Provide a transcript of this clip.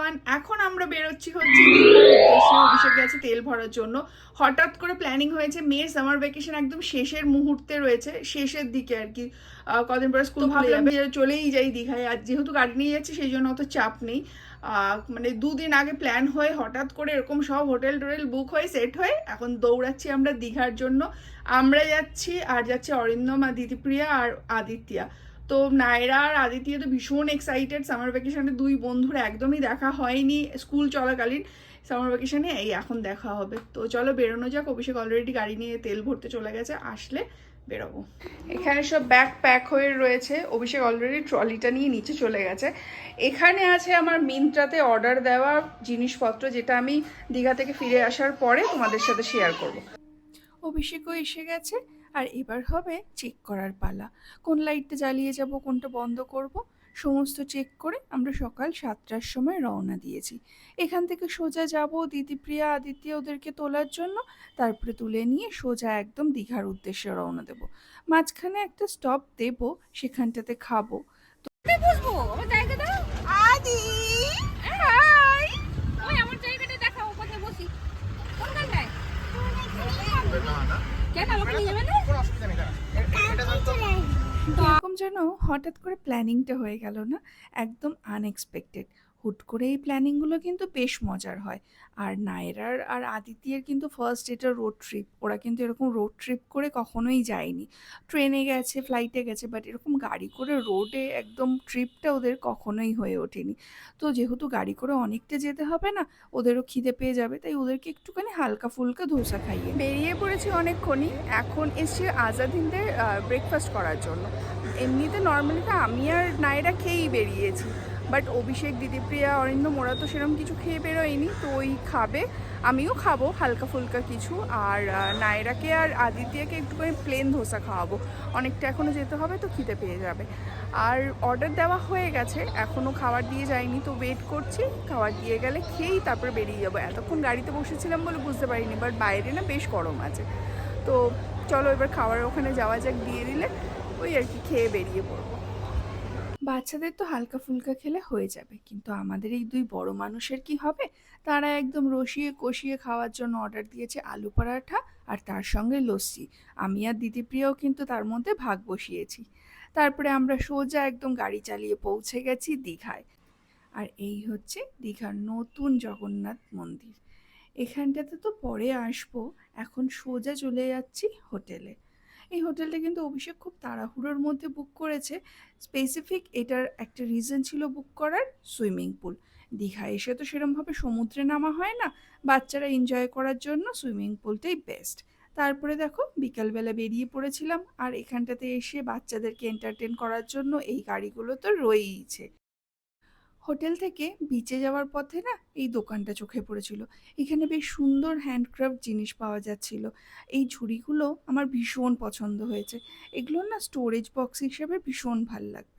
Everyone, এখন আমরা বেরোচ্ছি হচ্ছে দীঘার উদ্দেশ্যে। অভিষেক গেছে তেল ভরার জন্য। হঠাৎ করে প্ল্যানিং হয়েছে, মেয়ের সামার ভ্যাকেশন একদম শেষের মুহূর্তে রয়েছে, শেষের দিকে আর কি। কদিন পরে স্কুল ভাবলাম যে চলেই যাই দীঘায়। আর যেহেতু গাড়ি নিয়ে যাচ্ছি সেই জন্য অত চাপ নেই। মানে দুদিন আগে প্ল্যান হয়ে হঠাৎ করে এরকম সব হোটেল টোটেল বুক হয়ে সেট হয়ে এখন দৌড়াচ্ছি আমরা দীঘার জন্য। আমরা যাচ্ছি, আর যাচ্ছে অরিন্দম আর দিদিপ্রিয়া আর আদিত্যা। তো নায়রা আর আদিত্য তো ভীষণ এক্সাইটেড। সামার ভ্যাকেশনে দুই বন্ধুর একদমই দেখা হয়নি স্কুল চলাকালীন। সামার ভ্যাকেশনে এই এখন দেখা হবে। তো চলো বেরোনো যাক। অভিষেক অলরেডি গাড়ি নিয়ে তেল ভরতে চলে গেছে, আসলে বেরোবো। এখানে সব ব্যাগ প্যাক হয়ে রয়েছে। অভিষেক অলরেডি ট্রলিটা নিয়ে নিচে চলে গেছে। এখানে আছে আমার মিন্ত্রাতে অর্ডার দেওয়া জিনিসপত্র, যেটা আমি দীঘা থেকে ফিরে আসার পরে তোমাদের সাথে শেয়ার করব। অভিষেকও এসে গেছে, আর এবার হবে চেক করার পালা। কোন লাইটটা জ্বালিয়ে যাব, কোনটা বন্ধ করব, সমস্ত চেক করে আমরা সকাল 7টার সময় রওনা দিয়েছি। এখান থেকে সোজা যাব দিদিপ্রিয়া আদিত্য ওদেরকে তোলার জন্য। তারপরে তুলে নিয়ে সোজা একদম দীঘার উদ্দেশ্যে রওনা দেব। মাঝখানে একটা স্টপ দেব, সেখানটাতে খাবো। বসবো আমার জায়গা দাও আদি। হাই, ওই আমার জায়গাটা দেখাও, কোথায় বসি, কোনখানটায়? কেন আমাকে নিয়ে যাবে না? এরকম যেন হঠাৎ করে প্ল্যানিংটা হয়ে গেল না, একদম আনএক্সপেক্টেড। হুট করে এই প্ল্যানিংগুলো কিন্তু বেশ মজার হয়। আর নায়রার আর আদিত্যের কিন্তু ফার্স্ট এটা রোড ট্রিপ। ওরা কিন্তু এরকম রোড ট্রিপ করে কখনোই যায়নি। ট্রেনে গেছে, ফ্লাইটে গেছে, বাট এরকম গাড়ি করে রোডে একদম ট্রিপটা ওদের কখনোই হয়ে ওঠেনি। তো যেহেতু গাড়ি করে অনেকটা যেতে হবে না, ওদেরও খিদে পেয়ে যাবে, তাই ওদেরকে একটুখানি হালকা ফুলকা ধোসা খাইয়ে বেরিয়ে পড়েছি অনেকক্ষণই। এখন এসছি আজাদ হিন্দের ব্রেকফাস্ট করার জন্য। এমনিতে নর্মালি তো আমি আর নায়রা খেয়েই বেরিয়েছি, বাট অভিষেক দিদিপ্রিয়া অরিন্দম ওরা তো সেরকম কিছু খেয়ে বেরোয়নি, তো ওই খাবে। আমিও খাবো হালকা ফুলকা কিছু। আর নায়রাকে আর আদিত্যকে একটুখানি প্লেন ধোসা খাওয়াবো। অনেকটা এখনও যেতে হবে, তো খিদে পেয়ে যাবে। আর অর্ডার দেওয়া হয়ে গেছে, এখনও খাবার দিয়ে যায়নি, তো ওয়েট করছি। খাবার দিয়ে গেলে খেয়েই তারপরে বেরিয়ে যাবো। এতক্ষণ গাড়িতে বসেছিলাম বলে বুঝতে পারিনি, বাট বাইরে না বেশ গরম আছে। তো চলো এবার খাবার ওখানে যাওয়া যাক, দিয়ে দিলে ওই আর কি খেয়ে বেরিয়ে পড়বো। বাচ্চাদের তো হালকা ফুলকা খেলে হয়ে যাবে, কিন্তু আমাদের এই দুই বড় মানুষের কি হবে? তারা একদম রসিয়ে কষিয়ে খাওয়ার জন্য অর্ডার দিয়েছে আলু পরাঠা আর তার সঙ্গে লস্যি। আমি আর দিদিপ্রিয়াও কিন্তু তার মধ্যে ভাগ বসিয়েছি। তারপরে আমরা সোজা একদম গাড়ি চালিয়ে পৌঁছে গেছি দীঘায়। আর এই হচ্ছে দীঘার নতুন জগন্নাথ মন্দির। এখানটাতে তো পরে আসবো, এখন সোজা চলে যাচ্ছি হোটেলে। এই হোটেলটা কিন্তু অভিষেক খুব তাড়াহুড়োর মধ্যে বুক করেছে। স্পেসিফিক এটার একটা রিজন ছিল বুক করার, সুইমিং পুল। দীঘায় এসে তো সেরমভাবে সমুদ্রে নামা হয় না, বাচ্চারা এনজয় করার জন্য সুইমিং পুলটাই বেস্ট। তারপরে দেখো বিকালবেলা বেরিয়ে পড়েছিলাম, আর এখানটাতে এসে বাচ্চাদেরকে এন্টারটেন করার জন্য এই গাড়িগুলো তো রয়েইছে। হোটেল থেকে বিচে যাওয়ার পথে না এই দোকানটা চোখে পড়েছিল। এখানে বেশ সুন্দর হ্যান্ডক্রাফট জিনিস পাওয়া যাচ্ছিল। এই ঝুড়িগুলো আমার ভীষণ পছন্দ হয়েছে। এগুলো না স্টোরেজ বক্স হিসেবে ভীষণ ভাল লাগবে।